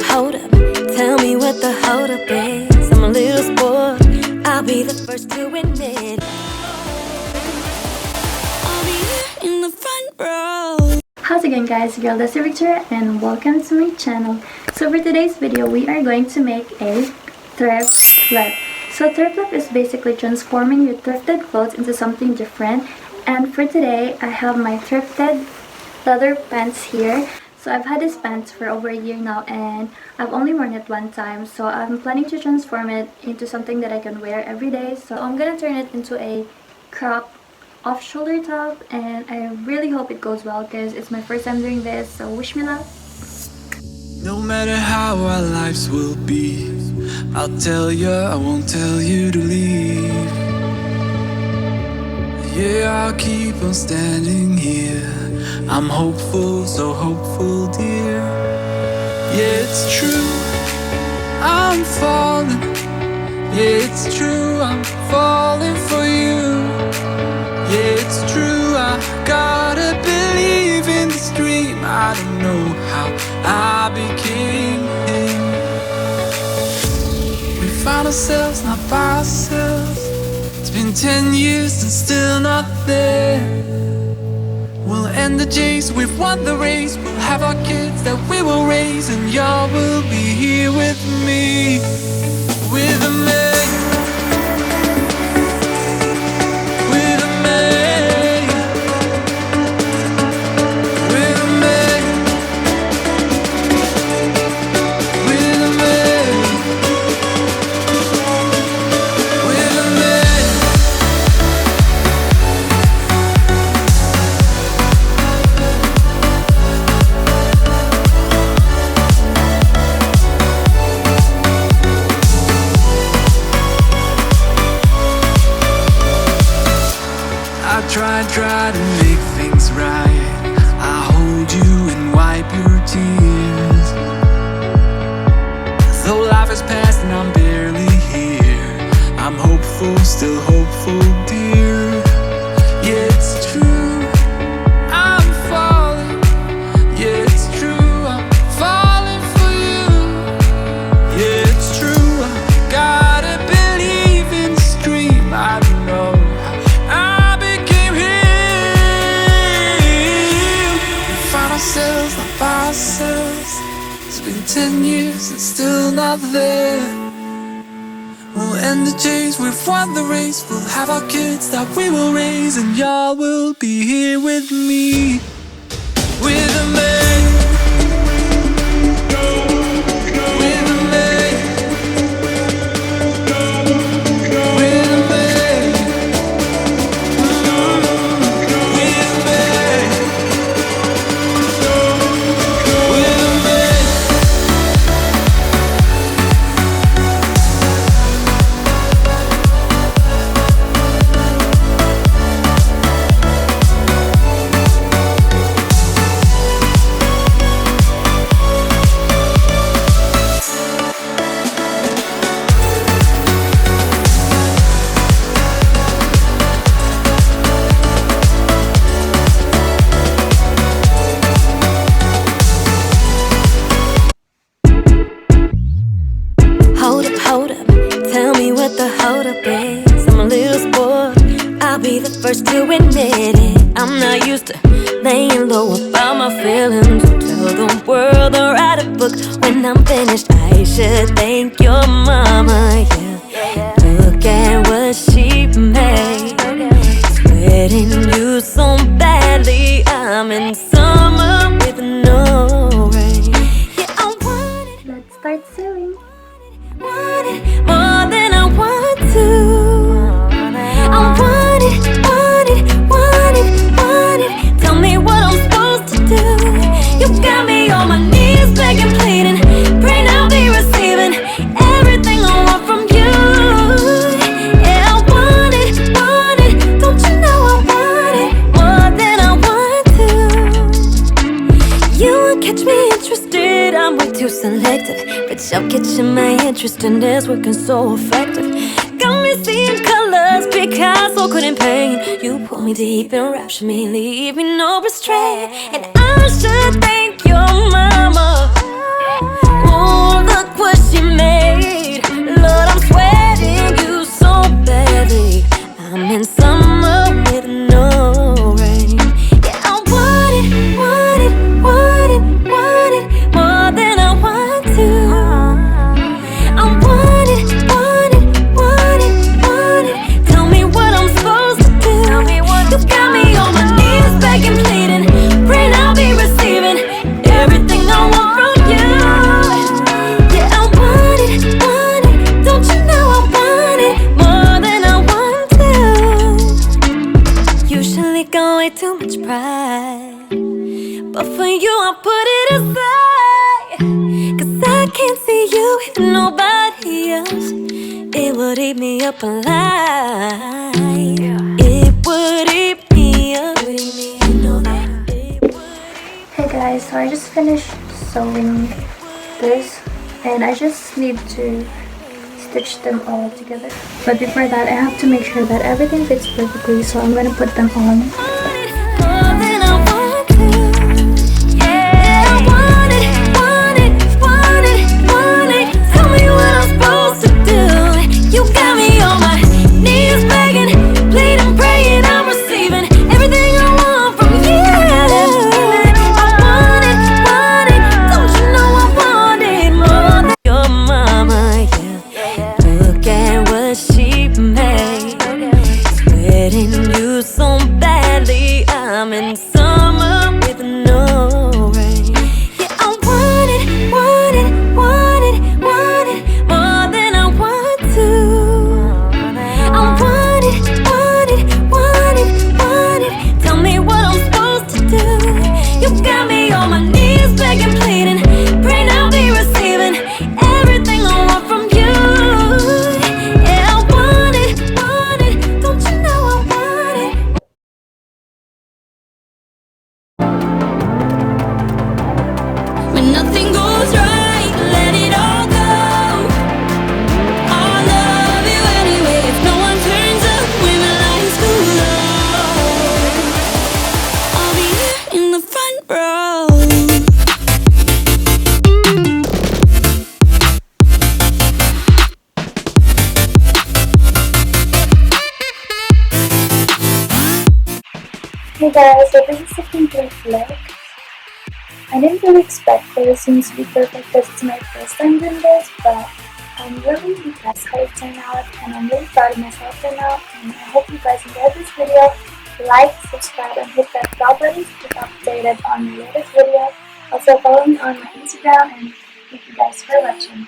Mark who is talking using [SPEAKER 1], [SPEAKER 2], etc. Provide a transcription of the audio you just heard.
[SPEAKER 1] hold up. Tell me what the hold up is. I'm a little spoiled, I'll be the first to admit it. I'll be here in the front row.
[SPEAKER 2] How's it going, guys? Girl Desi Victoria, and welcome to my channel. So for today's video, we are going to make a thrift flip. So thrift flip is basically transforming your thrifted clothes into something different. And for today, I have my thrifted leather pants here. So I've had this pants for over a year now, and I've only worn it one time. So I'm planning to transform it into something that I can wear every day. So I'm gonna turn it into a crop off-shoulder top, and I really hope it goes well because it's my first time doing this. So wish me luck.
[SPEAKER 3] No matter how our lives will be, I'll tell you, I won't tell you to leave. Yeah, I'll keep on standing here. I'm hopeful, so hopeful, dear. Yeah, it's true, I'm falling. Yeah, it's true, I'm falling for you. Yeah, it's true, I gotta believe in this dream. I don't know how I became him. We found ourselves not by ourselves. It's been 10 years and still not there. We'll end the chase, we've won the race. We'll have our kids that we will raise, and y'all will be here with me, with me. Try to make things right. I hold you and wipe your tears. Though life has passed and I'm barely here, I'm hopeful, still hopeful, dear. Yeah, it's true, I'm falling. Yeah, it's true, I'm falling for you. Yeah, it's true, I gotta believe in this dream. I don't know ourselves, not by ourselves. It's been 10 years and still not there. We'll end the chase, we've won the race. We'll have our kids that we will raise, and y'all will be here with me, with a man.
[SPEAKER 1] Hold up, tell me what the hold up is. I'm a little spoiled, I'll be the first to admit it. I'm not used to laying low about my feelings. Tell the world or write a book when I'm finished. I should thank your mama, yeah. Look at what she made, sweating you so badly. I'm in summer with no rain. Yeah, I want it.
[SPEAKER 2] Let's start sewing.
[SPEAKER 1] Want it more than I want to. I want it, want it, want it, want it. Tell me what I'm supposed to do. You got me on my knees begging, pleading, praying I'll be receiving everything I want from you. Yeah, I want it, don't you know I want it more than I want to. You won't catch me interested, I'm way too selective, but y'all catching my interest in this, working so effective. Got me seeing colors Picasso couldn't paint. You pull me deep and rapture me, leave me no restraint. And I should thank your mama. Ooh, I put it aside, 'cause I can't see you with nobody else. It would eat me up alive. It would eat me up. You know that.
[SPEAKER 2] Hey guys, so I just finished sewing this and I just need to stitch them all together. But before that, I have to make sure that everything fits perfectly, so I'm gonna put them on. I'm in summer with no rain. Yeah, I want it, want it, want it, want it more than I want to. I want it, want it, want it, want it. Tell me what I'm supposed to do. You got me on my knees begging, pleading, praying I'll be receiving everything I want from you. Yeah, I want it, don't you know I want it? When nothing goes right, let it all go. I'll love you anyway if no one turns up when the lights go low. I'll be here in the front row. Hey guys, so this is the complete look. I didn't really expect for the scenes to be perfect because it's my first time doing this, but I'm really impressed how it turned out and I'm really proud of myself for now, and I hope you guys enjoyed this video. Like, subscribe, and hit that bell button to get updated on the latest video. Also follow me on my Instagram, and thank you guys for watching.